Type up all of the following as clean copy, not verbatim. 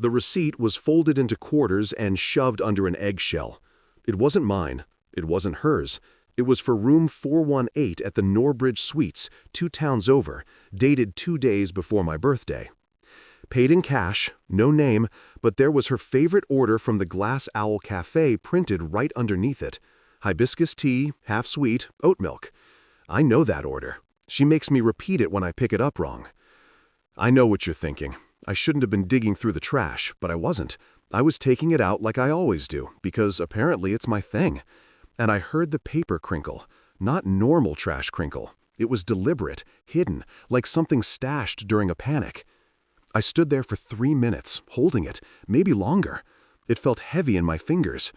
The receipt was folded into quarters and shoved under an eggshell. It wasn't mine. It wasn't hers. It was for room 418 at the Norbridge Suites, 2 towns over, dated 2 days before my birthday. Paid in cash, no name, but there was her favorite order from the Glass Owl Cafe printed right underneath it. Hibiscus tea, half sweet, oat milk. I know that order. She makes me repeat it when I pick it up wrong. I know what you're thinking. I shouldn't have been digging through the trash, but I wasn't. I was taking it out like I always do, because apparently it's my thing. And I heard the paper crinkle. Not normal trash crinkle. It was deliberate, hidden, like something stashed during a panic. I stood there for 3 minutes, holding it, maybe longer. It felt heavy in my fingers.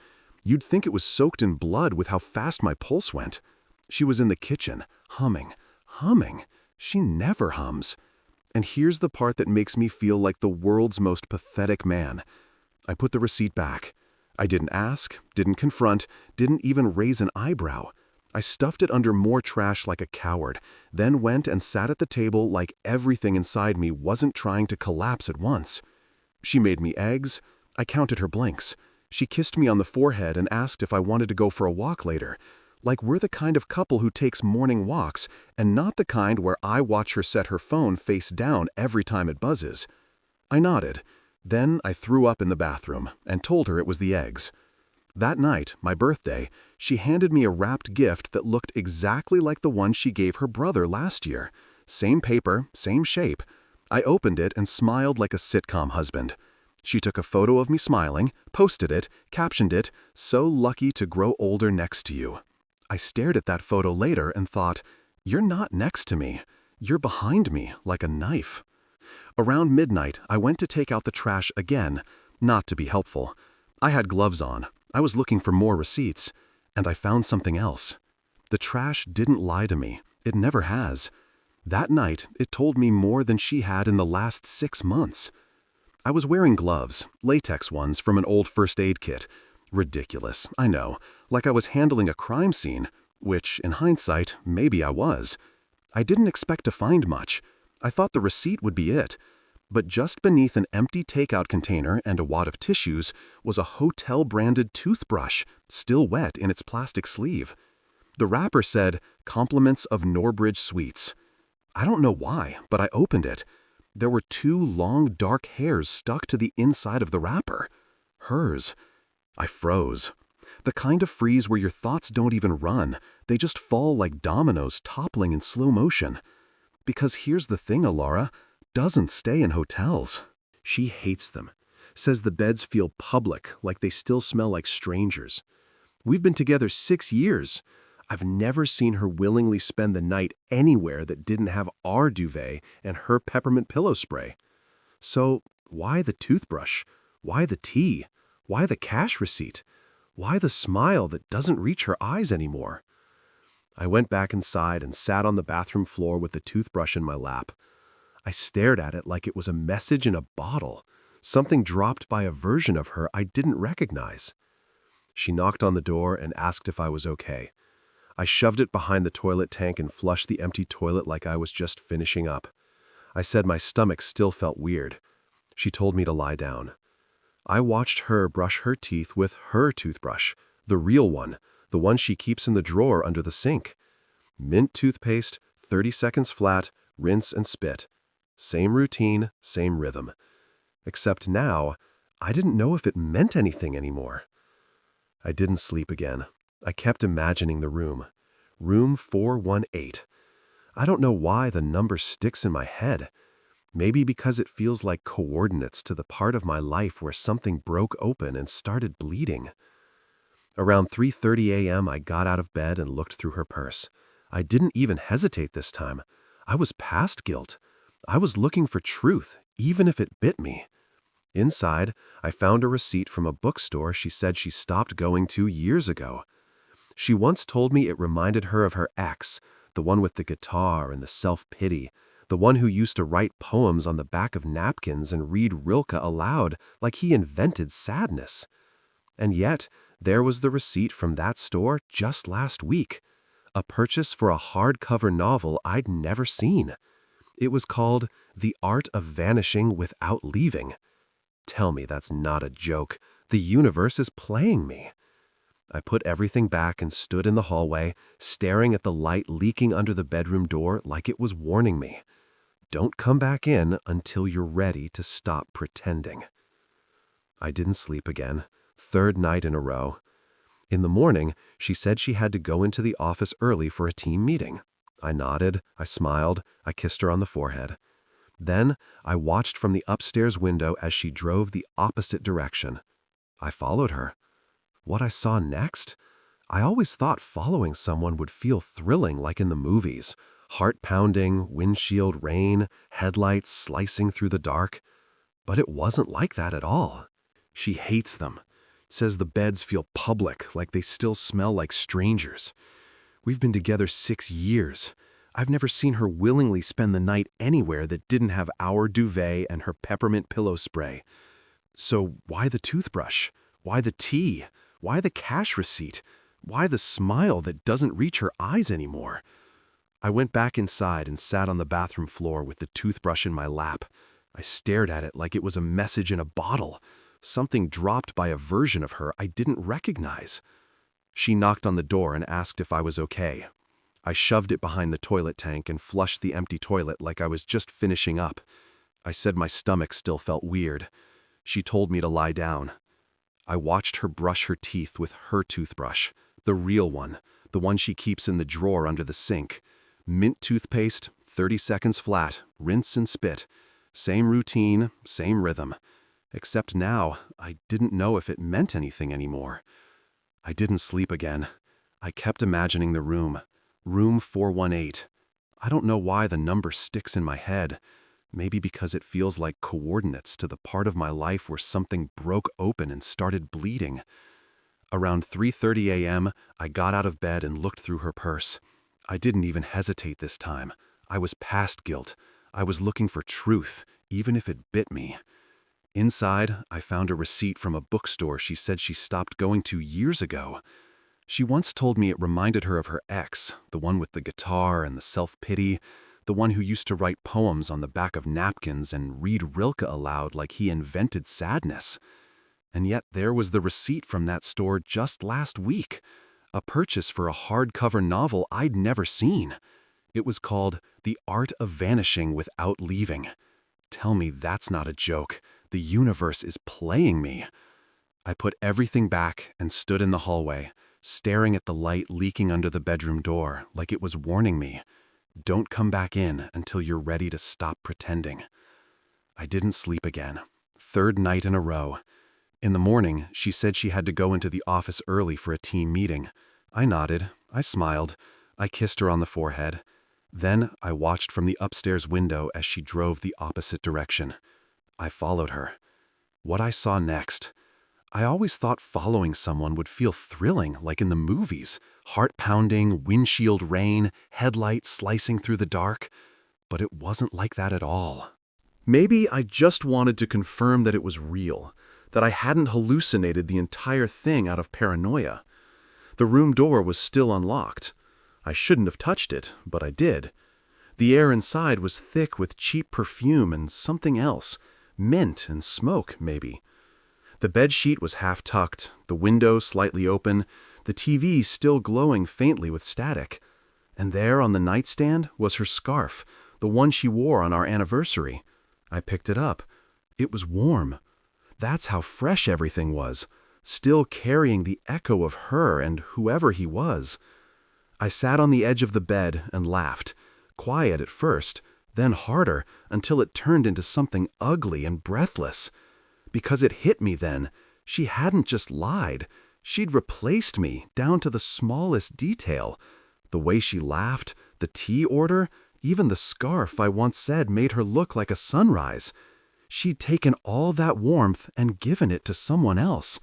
You'd think it was soaked in blood with how fast my pulse went. She was in the kitchen, humming. She never hums. And here's the part that makes me feel like the world's most pathetic man. I put the receipt back. I didn't ask, didn't confront, didn't even raise an eyebrow. I stuffed it under more trash like a coward, then went and sat at the table like everything inside me wasn't trying to collapse at once. She made me eggs. I counted her blinks. She kissed me on the forehead and asked if I wanted to go for a walk later. Like we're the kind of couple who takes morning walks, and not the kind where I watch her set her phone face down every time it buzzes. I nodded. Then I threw up in the bathroom and told her it was the eggs. That night, my birthday, she handed me a wrapped gift that looked exactly like the one she gave her brother last year. Same paper, same shape. I opened it and smiled like a sitcom husband. She took a photo of me smiling, posted it, captioned it, "So lucky to grow older next to you." I stared at that photo later and thought, you're not next to me. You're behind me like a knife. Around midnight, I went to take out the trash again, not to be helpful. I had gloves on. I was looking for more receipts, and I found something else. The trash didn't lie to me. It never has. That night, it told me more than she had in the last 6 months. I was wearing gloves, latex ones from an old first aid kit. Ridiculous, I know, like I was handling a crime scene, which, in hindsight, maybe I was. I didn't expect to find much. I thought the receipt would be it. But just beneath an empty takeout container and a wad of tissues was a hotel-branded toothbrush, still wet in its plastic sleeve. The wrapper said, "Compliments of Norbridge Suites." I don't know why, but I opened it. There were 2 long, dark hairs stuck to the inside of the wrapper. Hers. I froze. The kind of freeze where your thoughts don't even run. They just fall like dominoes toppling in slow motion. Because here's the thing, Alara doesn't stay in hotels. She hates them. Says the beds feel public, like they still smell like strangers. We've been together 6 years. I've never seen her willingly spend the night anywhere that didn't have our duvet and her peppermint pillow spray. So why the toothbrush? Why the tea? Why the cash receipt? Why the smile that doesn't reach her eyes anymore? I went back inside and sat on the bathroom floor with the toothbrush in my lap. I stared at it like it was a message in a bottle, something dropped by a version of her I didn't recognize. She knocked on the door and asked if I was okay. I shoved it behind the toilet tank and flushed the empty toilet like I was just finishing up. I said my stomach still felt weird. She told me to lie down. I watched her brush her teeth with her toothbrush, the real one, the one she keeps in the drawer under the sink. Mint toothpaste, 30 seconds flat, rinse and spit. Same routine, same rhythm. Except now, I didn't know if it meant anything anymore. I didn't sleep again. I kept imagining the room. Room 418. I don't know why the number sticks in my head. Maybe because it feels like coordinates to the part of my life where something broke open and started bleeding. Around 3:30 a.m., I got out of bed and looked through her purse. I didn't even hesitate this time. I was past guilt. I was looking for truth, even if it bit me. Inside, I found a receipt from a bookstore she said she stopped going to years ago. She once told me it reminded her of her ex, the one with the guitar and the self-pity, the one who used to write poems on the back of napkins and read Rilke aloud like he invented sadness. And yet, there was the receipt from that store just last week, a purchase for a hardcover novel I'd never seen. It was called The Art of Vanishing Without Leaving. Tell me that's not a joke. The universe is playing me. I put everything back and stood in the hallway, staring at the light leaking under the bedroom door like it was warning me. Don't come back in until you're ready to stop pretending. I didn't sleep again. Third night in a row. In the morning, she said she had to go into the office early for a team meeting. I nodded, I smiled, I kissed her on the forehead. Then, I watched from the upstairs window as she drove the opposite direction. I followed her. What I saw next? I always thought following someone would feel thrilling like in the movies. Heart-pounding, windshield rain, headlights slicing through the dark. But it wasn't like that at all. She hates them. Says the beds feel public, like they still smell like strangers. We've been together 6 years. I've never seen her willingly spend the night anywhere that didn't have our duvet and her peppermint pillow spray. So why the toothbrush? Why the tea? Why the cash receipt? Why the smile that doesn't reach her eyes anymore? I went back inside and sat on the bathroom floor with the toothbrush in my lap. I stared at it like it was a message in a bottle, something dropped by a version of her I didn't recognize. She knocked on the door and asked if I was okay. I shoved it behind the toilet tank and flushed the empty toilet like I was just finishing up. I said my stomach still felt weird. She told me to lie down. I watched her brush her teeth with her toothbrush, the real one, the one she keeps in the drawer under the sink. Mint toothpaste, 30 seconds flat, rinse and spit. Same routine, same rhythm. Except now, I didn't know if it meant anything anymore. I didn't sleep again. I kept imagining the room. Room 418. I don't know why the number sticks in my head. Maybe because it feels like coordinates to the part of my life where something broke open and started bleeding. Around 3:30 a.m., I got out of bed and looked through her purse. I didn't even hesitate this time. I was past guilt. I was looking for truth, even if it bit me. Inside, I found a receipt from a bookstore she said she stopped going to years ago. She once told me it reminded her of her ex, the one with the guitar and the self-pity, the one who used to write poems on the back of napkins and read Rilke aloud like he invented sadness. And yet there was the receipt from that store just last week, a purchase for a hardcover novel I'd never seen. It was called The Art of Vanishing Without Leaving. Tell me that's not a joke. The universe is playing me. I put everything back and stood in the hallway, staring at the light leaking under the bedroom door like it was warning me. Don't come back in until you're ready to stop pretending. I didn't sleep again. Third night in a row. In the morning, she said she had to go into the office early for a team meeting. I nodded, I smiled, I kissed her on the forehead. Then I watched from the upstairs window as she drove the opposite direction. I followed her. What I saw next? I always thought following someone would feel thrilling like in the movies. Heart-pounding, windshield rain, headlights slicing through the dark. But it wasn't like that at all. Maybe I just wanted to confirm that it was real, that I hadn't hallucinated the entire thing out of paranoia. The room door was still unlocked. I shouldn't have touched it, but I did. The air inside was thick with cheap perfume and something else, mint and smoke, maybe. The bedsheet was half-tucked, the window slightly open, the TV still glowing faintly with static. And there on the nightstand was her scarf, the one she wore on our anniversary. I picked it up. It was warm. That's how fresh everything was, still carrying the echo of her and whoever he was. I sat on the edge of the bed and laughed, quiet at first, then harder, until it turned into something ugly and breathless. Because it hit me then, she hadn't just lied. She'd replaced me down to the smallest detail. The way she laughed, the tea order, even the scarf I once said made her look like a sunrise. She'd taken all that warmth and given it to someone else.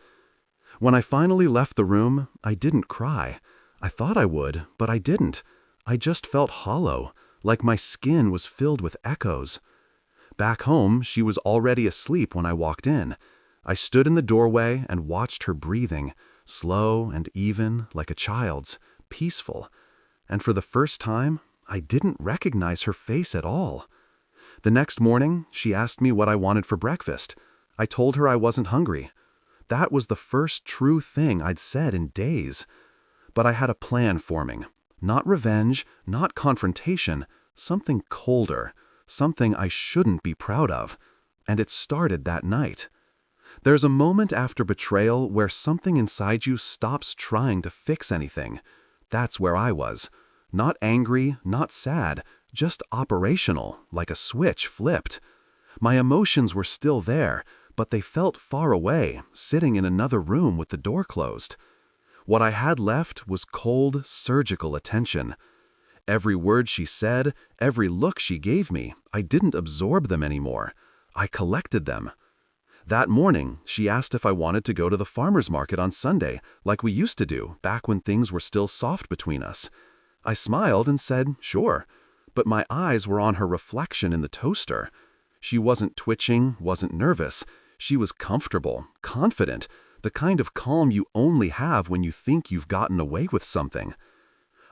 When I finally left the room, I didn't cry. I thought I would, but I didn't. I just felt hollow, like my skin was filled with echoes. Back home, she was already asleep when I walked in. I stood in the doorway and watched her breathing, slow and even, like a child's, peaceful. And for the first time, I didn't recognize her face at all. The next morning, she asked me what I wanted for breakfast. I told her I wasn't hungry. That was the first true thing I'd said in days. But I had a plan forming. Not revenge, not confrontation, something colder, something I shouldn't be proud of. And it started that night. There's a moment after betrayal where something inside you stops trying to fix anything. That's where I was. Not angry, not sad, just operational, like a switch flipped. My emotions were still there, but they felt far away, sitting in another room with the door closed. What I had left was cold, surgical attention. Every word she said, every look she gave me, I didn't absorb them anymore. I collected them. That morning, she asked if I wanted to go to the farmer's market on Sunday, like we used to do, back when things were still soft between us. I smiled and said, sure, but my eyes were on her reflection in the toaster. She wasn't twitching, wasn't nervous. She was comfortable, confident, the kind of calm you only have when you think you've gotten away with something.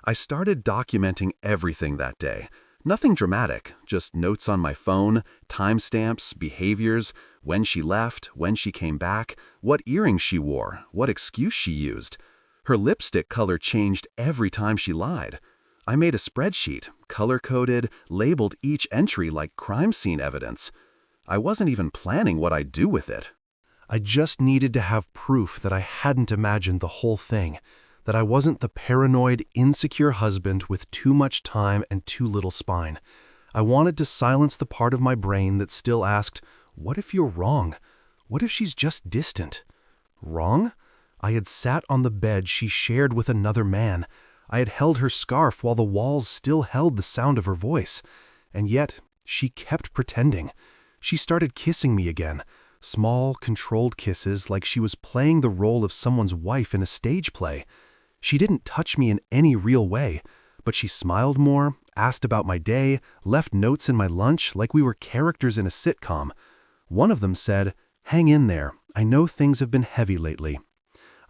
I started documenting everything that day. Nothing dramatic, just notes on my phone, timestamps, behaviors, when she left, when she came back, what earrings she wore, what excuse she used. Her lipstick color changed every time she lied. I made a spreadsheet, color-coded, labeled each entry like crime scene evidence. I wasn't even planning what I'd do with it. I just needed to have proof that I hadn't imagined the whole thing, that I wasn't the paranoid, insecure husband with too much time and too little spine. I wanted to silence the part of my brain that still asked, what if you're wrong? What if she's just distant? Wrong? I had sat on the bed she shared with another man. I had held her scarf while the walls still held the sound of her voice. And yet, she kept pretending. She started kissing me again. Small, controlled kisses like she was playing the role of someone's wife in a stage play. She didn't touch me in any real way, but she smiled more, asked about my day, left notes in my lunch like we were characters in a sitcom. One of them said, "Hang in there, I know things have been heavy lately."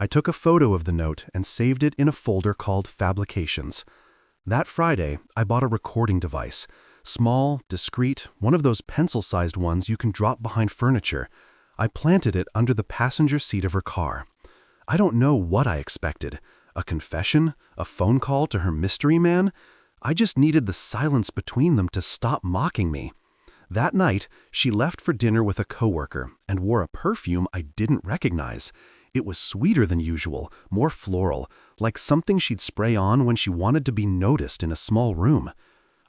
I took a photo of the note and saved it in a folder called Fabrications. That Friday, I bought a recording device. Small, discreet, one of those pencil-sized ones you can drop behind furniture. I planted it under the passenger seat of her car. I don't know what I expected. A confession? A phone call to her mystery man? I just needed the silence between them to stop mocking me. That night, she left for dinner with a coworker and wore a perfume I didn't recognize. It was sweeter than usual, more floral, like something she'd spray on when she wanted to be noticed in a small room.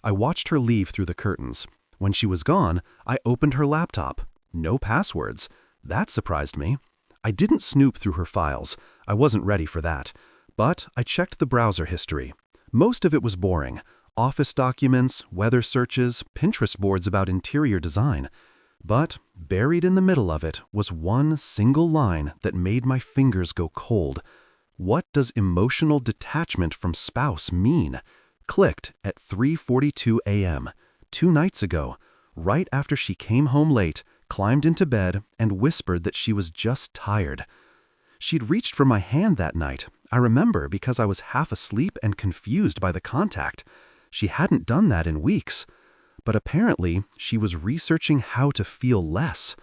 I watched her leave through the curtains. When she was gone, I opened her laptop. No passwords. That surprised me. I didn't snoop through her files. I wasn't ready for that. But I checked the browser history. Most of it was boring. Office documents, weather searches, Pinterest boards about interior design. But buried in the middle of it was one single line that made my fingers go cold. What does emotional detachment from spouse mean? Clicked at 3:42 a.m., 2 nights ago, right after she came home late, climbed into bed, and whispered that she was just tired. She'd reached for my hand that night. I remember because I was half asleep and confused by the contact. She hadn't done that in weeks. But apparently, she was researching how to feel less.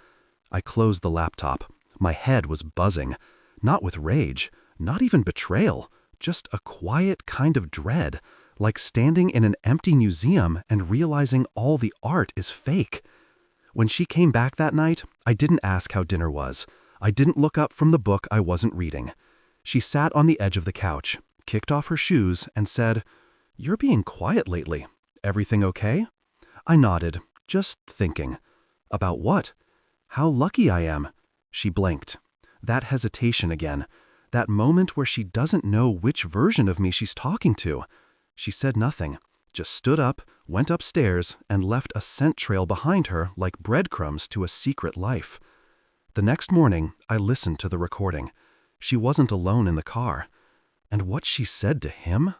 I closed the laptop. My head was buzzing. Not with rage, not even betrayal, just a quiet kind of dread, like standing in an empty museum and realizing all the art is fake. When she came back that night, I didn't ask how dinner was. I didn't look up from the book I wasn't reading. She sat on the edge of the couch, kicked off her shoes, and said, "You're being quiet lately. Everything okay?" I nodded, just thinking. About what? How lucky I am. She blinked. That hesitation again. That moment where she doesn't know which version of me she's talking to. She said nothing, just stood up, went upstairs, and left a scent trail behind her like breadcrumbs to a secret life. The next morning, I listened to the recording. She wasn't alone in the car. And what she said to him?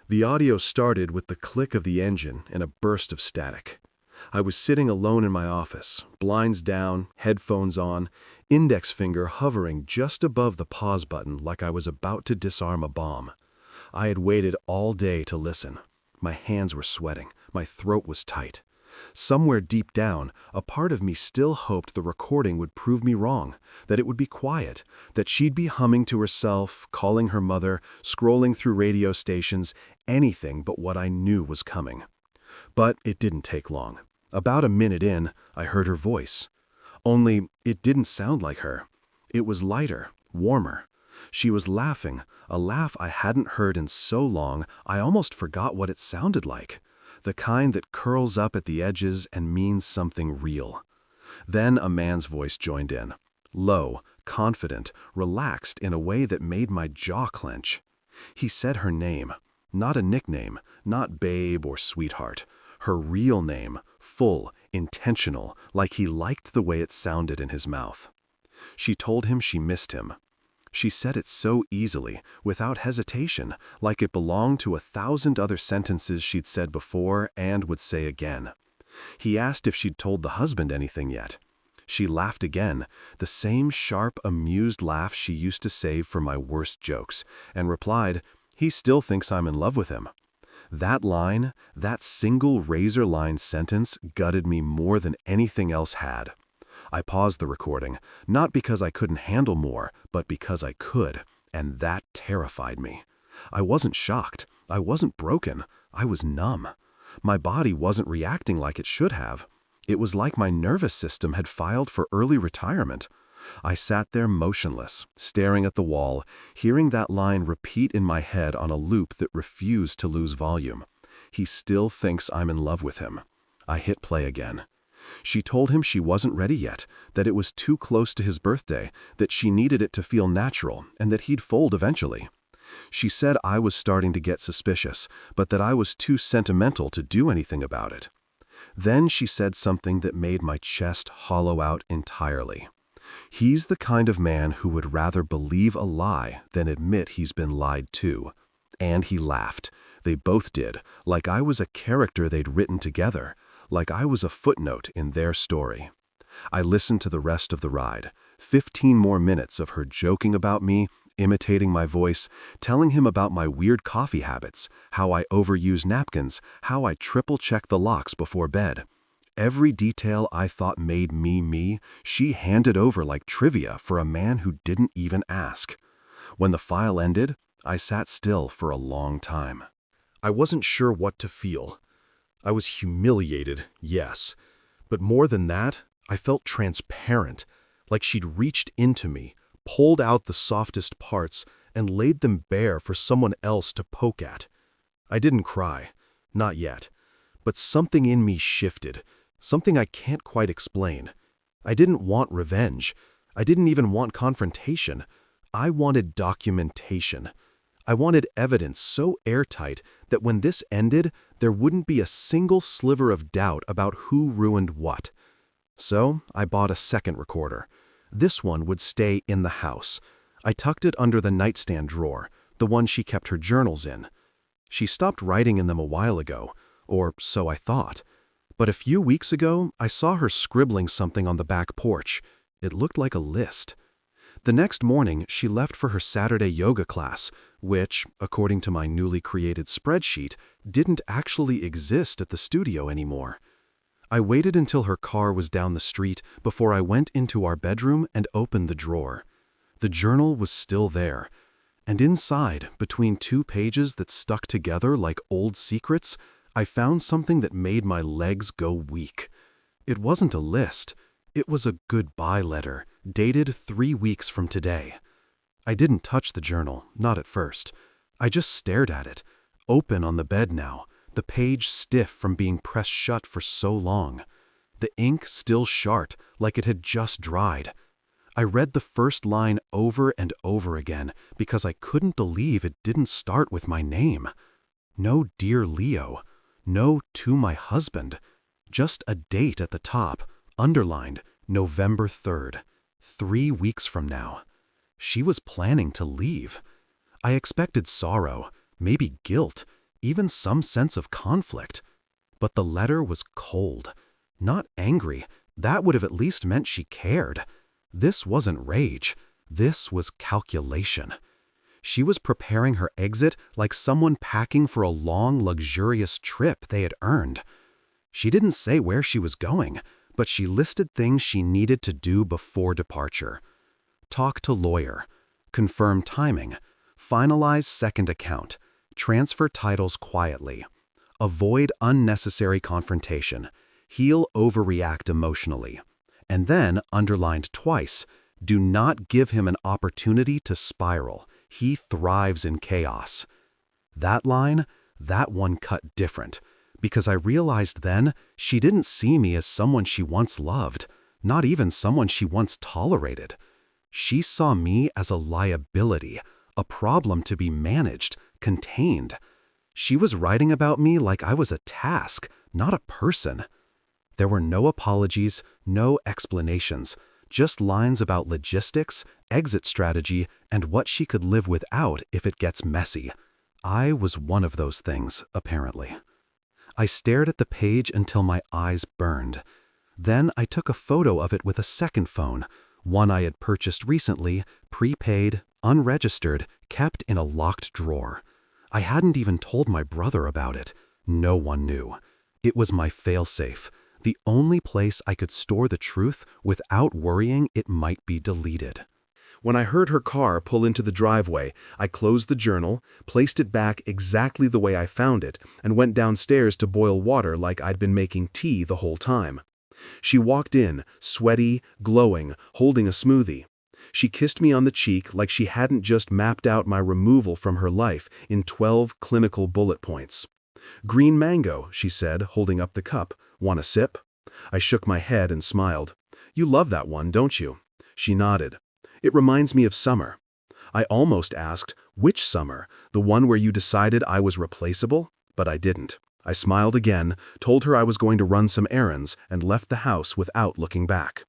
The audio started with the click of the engine and a burst of static. I was sitting alone in my office, blinds down, headphones on, index finger hovering just above the pause button like I was about to disarm a bomb. I had waited all day to listen. My hands were sweating. My throat was tight. Somewhere deep down, a part of me still hoped the recording would prove me wrong, that it would be quiet, that she'd be humming to herself, calling her mother, scrolling through radio stations, anything but what I knew was coming. But it didn't take long. About a minute in, I heard her voice. Only, it didn't sound like her. It was lighter, warmer. She was laughing, a laugh I hadn't heard in so long I almost forgot what it sounded like. The kind that curls up at the edges and means something real. Then a man's voice joined in. Low, confident, relaxed in a way that made my jaw clench. He said her name. Not a nickname, not babe or sweetheart. Her real name, full, intentional, like he liked the way it sounded in his mouth. She told him she missed him. She said it so easily, without hesitation, like it belonged to 1,000 other sentences she'd said before and would say again. He asked if she'd told the husband anything yet. She laughed again, the same sharp, amused laugh she used to save for my worst jokes, and replied, "He still thinks I'm in love with him." That line, that single razor-line sentence gutted me more than anything else had. I paused the recording, not because I couldn't handle more, but because I could, and that terrified me. I wasn't shocked. I wasn't broken. I was numb. My body wasn't reacting like it should have. It was like my nervous system had filed for early retirement. I sat there motionless, staring at the wall, hearing that line repeat in my head on a loop that refused to lose volume. He still thinks I'm in love with him. I hit play again. She told him she wasn't ready yet, that it was too close to his birthday, that she needed it to feel natural, and that he'd fold eventually. She said I was starting to get suspicious, but that I was too sentimental to do anything about it. Then she said something that made my chest hollow out entirely. He's the kind of man who would rather believe a lie than admit he's been lied to. And he laughed. They both did, like I was a character they'd written together, like I was a footnote in their story. I listened to the rest of the ride, 15 more minutes of her joking about me, imitating my voice, telling him about my weird coffee habits, how I overuse napkins, how I triple-check the locks before bed. Every detail I thought made me me, she handed over like trivia for a man who didn't even ask. When the file ended, I sat still for a long time. I wasn't sure what to feel. I was humiliated, yes, but more than that, I felt transparent, like she'd reached into me, pulled out the softest parts, and laid them bare for someone else to poke at. I didn't cry, not yet, but something in me shifted, something I can't quite explain. I didn't want revenge. I didn't even want confrontation. I wanted documentation. I wanted evidence so airtight that when this ended, there wouldn't be a single sliver of doubt about who ruined what. So I bought a second recorder. This one would stay in the house. I tucked it under the nightstand drawer, the one she kept her journals in. She stopped writing in them a while ago, or so I thought. But a few weeks ago, I saw her scribbling something on the back porch. It looked like a list. The next morning, she left for her Saturday yoga class, which, according to my newly created spreadsheet, didn't actually exist at the studio anymore. I waited until her car was down the street before I went into our bedroom and opened the drawer. The journal was still there, and inside, between two pages that stuck together like old secrets, I found something that made my legs go weak. It wasn't a list. It was a goodbye letter, dated 3 weeks from today. I didn't touch the journal, not at first. I just stared at it, open on the bed now, the page stiff from being pressed shut for so long. The ink still sharp, like it had just dried. I read the first line over and over again because I couldn't believe it didn't start with my name. No Dear Leo, no To My Husband, just a date at the top, underlined November 3rd, 3 weeks from now. She was planning to leave. I expected sorrow, maybe guilt, even some sense of conflict. But the letter was cold, not angry. That would have at least meant she cared. This wasn't rage. This was calculation. She was preparing her exit like someone packing for a long, luxurious trip they had earned. She didn't say where she was going, but she listed things she needed to do before departure. Talk to lawyer, confirm timing, finalize second account, transfer titles quietly, avoid unnecessary confrontation, he'll overreact emotionally. And then, underlined twice, do not give him an opportunity to spiral. He thrives in chaos. That line, that one cut different, because I realized then she didn't see me as someone she once loved, not even someone she once tolerated. She saw me as a liability, a problem to be managed, contained. She was writing about me like I was a task, not a person. There were no apologies, no explanations, just lines about logistics, exit strategy, and what she could live without if it gets messy. I was one of those things, apparently. I stared at the page until my eyes burned. Then I took a photo of it with a second phone, one I had purchased recently, prepaid, unregistered, kept in a locked drawer. I hadn't even told my brother about it. No one knew. It was my failsafe, the only place I could store the truth without worrying it might be deleted. When I heard her car pull into the driveway, I closed the journal, placed it back exactly the way I found it, and went downstairs to boil water like I'd been making tea the whole time. She walked in, sweaty, glowing, holding a smoothie. She kissed me on the cheek like she hadn't just mapped out my removal from her life in 12 clinical bullet points. "Green mango," she said, holding up the cup. "Want a sip?" I shook my head and smiled. "You love that one, don't you?" She nodded. "It reminds me of summer." I almost asked, "Which summer? The one where you decided I was replaceable?" But I didn't. I smiled again, told her I was going to run some errands, and left the house without looking back.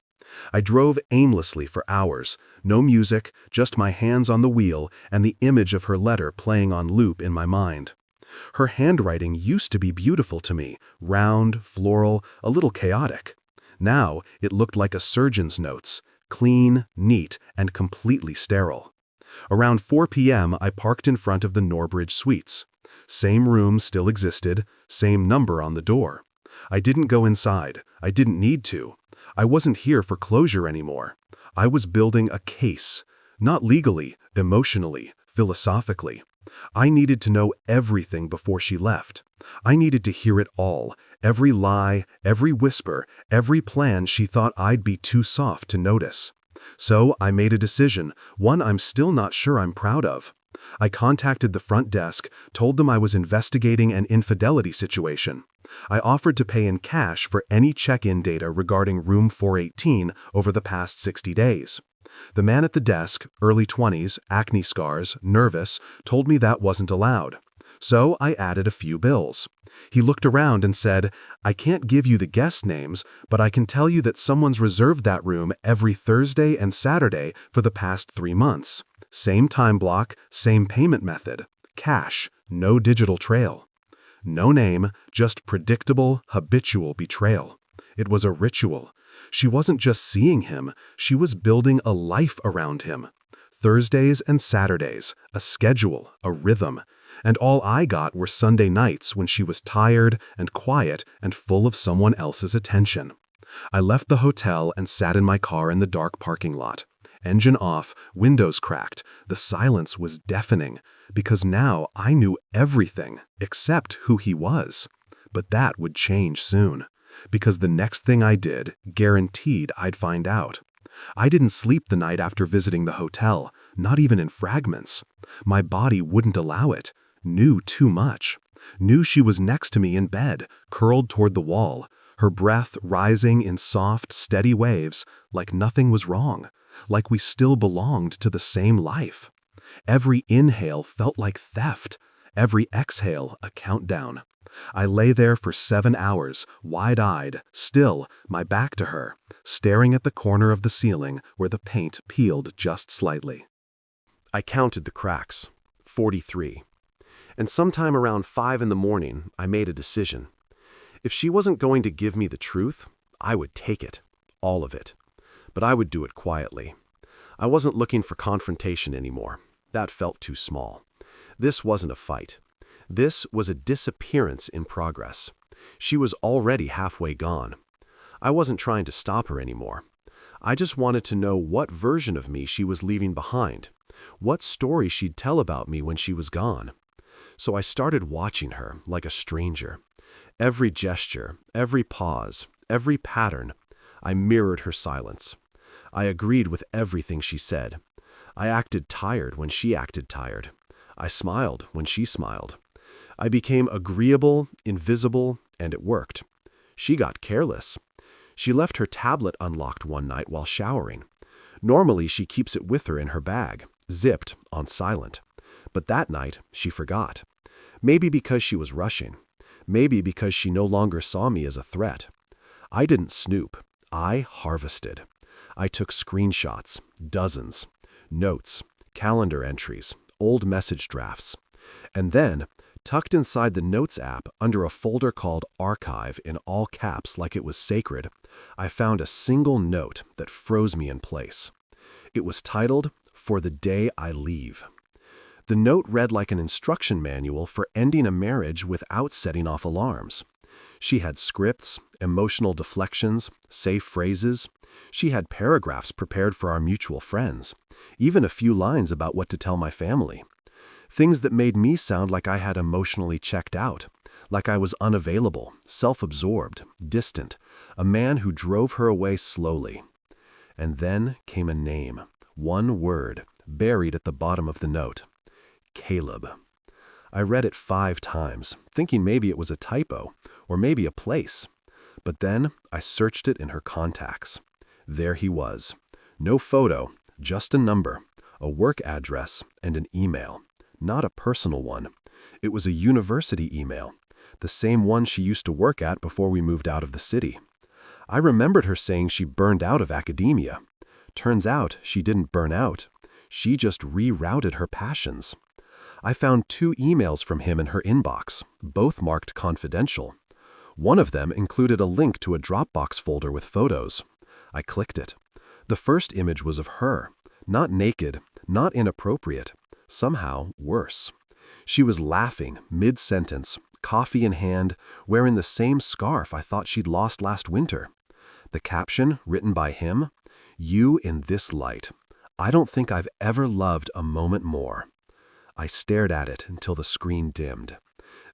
I drove aimlessly for hours, no music, just my hands on the wheel and the image of her letter playing on loop in my mind. Her handwriting used to be beautiful to me, round, floral, a little chaotic. Now it looked like a surgeon's notes, clean, neat, and completely sterile. Around 4 p.m. I parked in front of the Norbridge Suites. Same room still existed, same number on the door. I didn't go inside. I didn't need to. I wasn't here for closure anymore. I was building a case, not legally, emotionally, philosophically. I needed to know everything before she left. I needed to hear it all, every lie, every whisper, every plan she thought I'd be too soft to notice. So I made a decision, one I'm still not sure I'm proud of. I contacted the front desk, told them I was investigating an infidelity situation. I offered to pay in cash for any check-in data regarding room 418 over the past 60 days. The man at the desk, early 20s, acne scars, nervous, told me that wasn't allowed. So I added a few bills. He looked around and said, "I can't give you the guest names, but I can tell you that someone's reserved that room every Thursday and Saturday for the past 3 months. Same time block, same payment method. Cash, no digital trail." No name, just predictable, habitual betrayal. It was a ritual. She wasn't just seeing him, she was building a life around him. Thursdays and Saturdays, a schedule, a rhythm. And all I got were Sunday nights when she was tired and quiet and full of someone else's attention. I left the hotel and sat in my car in the dark parking lot. Engine off, windows cracked. The silence was deafening, because now I knew everything except who he was. But that would change soon, because the next thing I did guaranteed I'd find out. I didn't sleep the night after visiting the hotel, not even in fragments. My body wouldn't allow it. Knew too much. Knew she was next to me in bed, curled toward the wall, her breath rising in soft, steady waves, like nothing was wrong, like we still belonged to the same life. Every inhale felt like theft, every exhale a countdown. I lay there for 7 hours, wide-eyed, still, my back to her, staring at the corner of the ceiling where the paint peeled just slightly. I counted the cracks, 43. And sometime around 5 in the morning, I made a decision. If she wasn't going to give me the truth, I would take it, all of it. But I would do it quietly. I wasn't looking for confrontation anymore. That felt too small. This wasn't a fight. This was a disappearance in progress. She was already halfway gone. I wasn't trying to stop her anymore. I just wanted to know what version of me she was leaving behind, what story she'd tell about me when she was gone. So I started watching her like a stranger. Every gesture, every pause, every pattern, I mirrored her silence. I agreed with everything she said. I acted tired when she acted tired. I smiled when she smiled. I became agreeable, invisible, and it worked. She got careless. She left her tablet unlocked one night while showering. Normally, she keeps it with her in her bag, zipped, on silent. But that night, she forgot. Maybe because she was rushing. Maybe because she no longer saw me as a threat. I didn't snoop. I harvested. I took screenshots, dozens, notes, calendar entries, old message drafts. And then, tucked inside the Notes app under a folder called Archive in all caps like it was sacred, I found a single note that froze me in place. It was titled, "For the Day I Leave." The note read like an instruction manual for ending a marriage without setting off alarms. She had scripts, emotional deflections, safe phrases. She had paragraphs prepared for our mutual friends, even a few lines about what to tell my family. Things that made me sound like I had emotionally checked out, like I was unavailable, self-absorbed, distant, a man who drove her away slowly. And then came a name, one word, buried at the bottom of the note. Caleb. I read it 5 times, thinking maybe it was a typo, or maybe a place. But then I searched it in her contacts. There he was. No photo, just a number, a work address, and an email. Not a personal one. It was a university email, the same one she used to work at before we moved out of the city. I remembered her saying she burned out of academia. Turns out she didn't burn out. She just rerouted her passions. I found 2 emails from him in her inbox, both marked confidential. One of them included a link to a Dropbox folder with photos. I clicked it. The first image was of her, not naked, not inappropriate. Somehow worse. She was laughing, mid-sentence, coffee in hand, wearing the same scarf I thought she'd lost last winter. The caption, written by him, "You in this light. I don't think I've ever loved a moment more." I stared at it until the screen dimmed.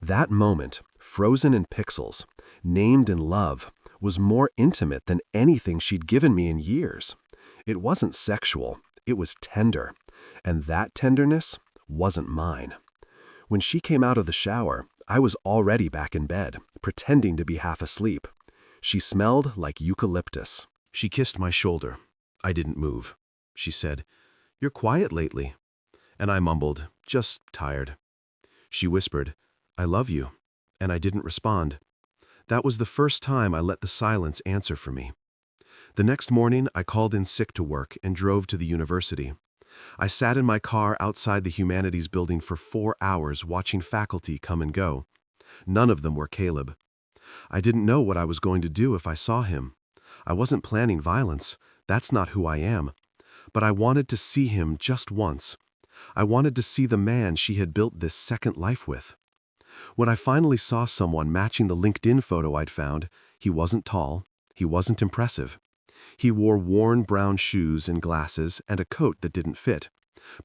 That moment, frozen in pixels, named in love, was more intimate than anything she'd given me in years. It wasn't sexual, it was tender. And that tenderness wasn't mine. When she came out of the shower, I was already back in bed, pretending to be half asleep. She smelled like eucalyptus. She kissed my shoulder. I didn't move. She said, "You're quiet lately." And I mumbled, "Just tired." She whispered, "I love you." And I didn't respond. That was the first time I let the silence answer for me. The next morning, I called in sick to work and drove to the university. I sat in my car outside the humanities building for 4 hours watching faculty come and go. None of them were Caleb. I didn't know what I was going to do if I saw him. I wasn't planning violence. That's not who I am. But I wanted to see him just once. I wanted to see the man she had built this second life with. When I finally saw someone matching the LinkedIn photo I'd found, he wasn't tall. He wasn't impressive. He wore worn brown shoes and glasses and a coat that didn't fit.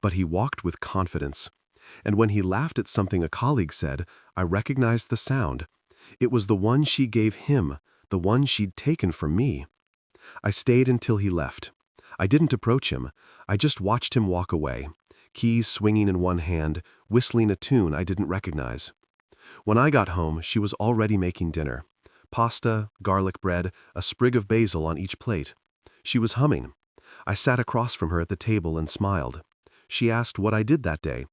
But he walked with confidence. And when he laughed at something a colleague said, I recognized the sound. It was the one she gave him, the one she'd taken from me. I stayed until he left. I didn't approach him. I just watched him walk away, keys swinging in one hand, whistling a tune I didn't recognize. When I got home, she was already making dinner. Pasta, garlic bread, a sprig of basil on each plate. She was humming. I sat across from her at the table and smiled. She asked what I did that day.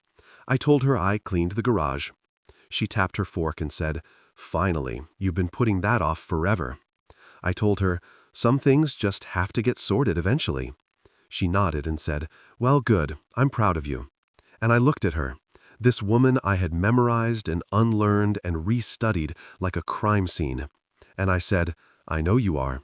I told her I cleaned the garage. She tapped her fork and said, "Finally, you've been putting that off forever." I told her, "Some things just have to get sorted eventually." She nodded and said, "Well, good, I'm proud of you." And I looked at her, this woman I had memorized and unlearned and restudied like a crime scene. And I said, "I know you are."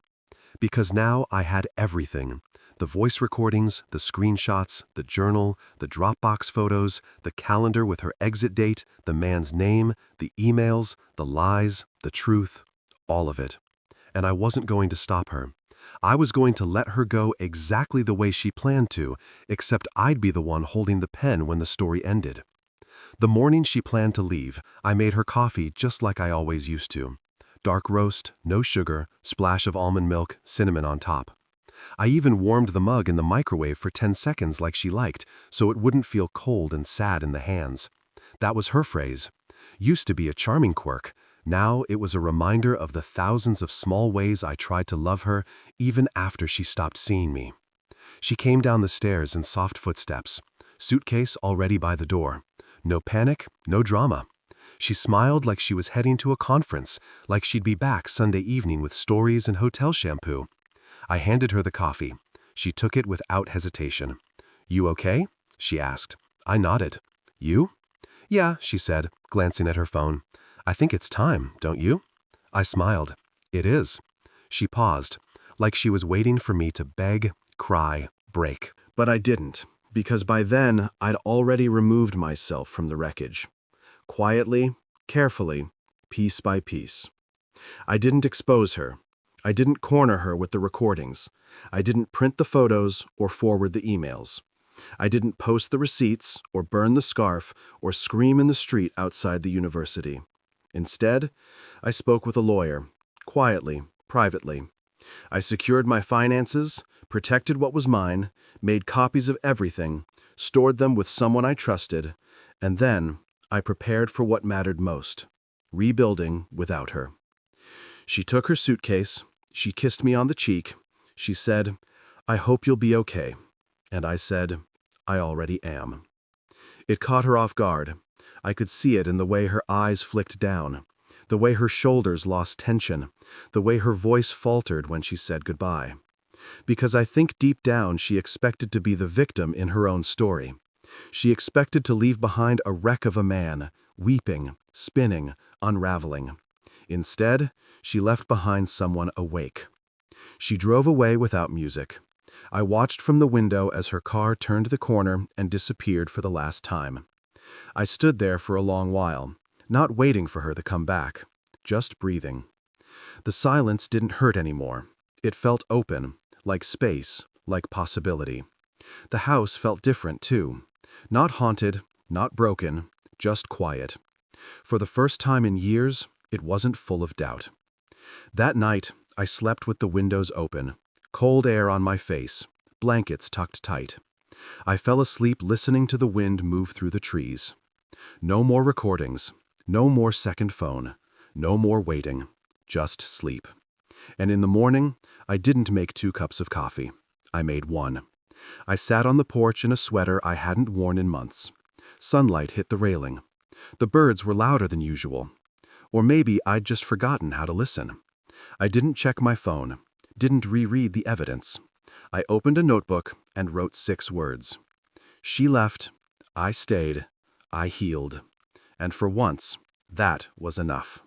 Because now I had everything. The voice recordings, the screenshots, the journal, the Dropbox photos, the calendar with her exit date, the man's name, the emails, the lies, the truth, all of it. And I wasn't going to stop her. I was going to let her go exactly the way she planned to, except I'd be the one holding the pen when the story ended. The morning she planned to leave, I made her coffee just like I always used to. Dark roast, no sugar, splash of almond milk, cinnamon on top. I even warmed the mug in the microwave for 10 seconds like she liked, so it wouldn't feel cold and sad in the hands. That was her phrase. Used to be a charming quirk. Now it was a reminder of the thousands of small ways I tried to love her even after she stopped seeing me. She came down the stairs in soft footsteps, suitcase already by the door. No panic, no drama. She smiled like she was heading to a conference, like she'd be back Sunday evening with stories and hotel shampoo. I handed her the coffee. She took it without hesitation. "You okay?" she asked. I nodded. "You?" "Yeah," she said, glancing at her phone. "I think it's time, don't you?" I smiled. "It is." She paused, like she was waiting for me to beg, cry, break. But I didn't, because by then I'd already removed myself from the wreckage. Quietly, carefully, piece by piece. I didn't expose her. I didn't corner her with the recordings. I didn't print the photos or forward the emails. I didn't post the receipts or burn the scarf or scream in the street outside the university. Instead, I spoke with a lawyer, quietly, privately. I secured my finances, protected what was mine, made copies of everything, stored them with someone I trusted, and then I prepared for what mattered most, rebuilding without her. She took her suitcase, she kissed me on the cheek, she said, "I hope you'll be okay." And I said, "I already am." It caught her off guard. I could see it in the way her eyes flicked down, the way her shoulders lost tension, the way her voice faltered when she said goodbye. Because I think deep down she expected to be the victim in her own story. She expected to leave behind a wreck of a man, weeping, spinning, unraveling. Instead, she left behind someone awake. She drove away without music. I watched from the window as her car turned the corner and disappeared for the last time. I stood there for a long while, not waiting for her to come back, just breathing. The silence didn't hurt anymore. It felt open, like space, like possibility. The house felt different, too. Not haunted, not broken, just quiet. For the first time in years, it wasn't full of doubt. That night, I slept with the windows open, cold air on my face, blankets tucked tight. I fell asleep listening to the wind move through the trees. No more recordings, no more second phone, no more waiting, just sleep. And in the morning, I didn't make 2 cups of coffee. I made 1. I sat on the porch in a sweater I hadn't worn in months. Sunlight hit the railing. The birds were louder than usual. Or maybe I'd just forgotten how to listen. I didn't check my phone, didn't reread the evidence. I opened a notebook and wrote 6 words. She left, I stayed, I healed. And for once, that was enough.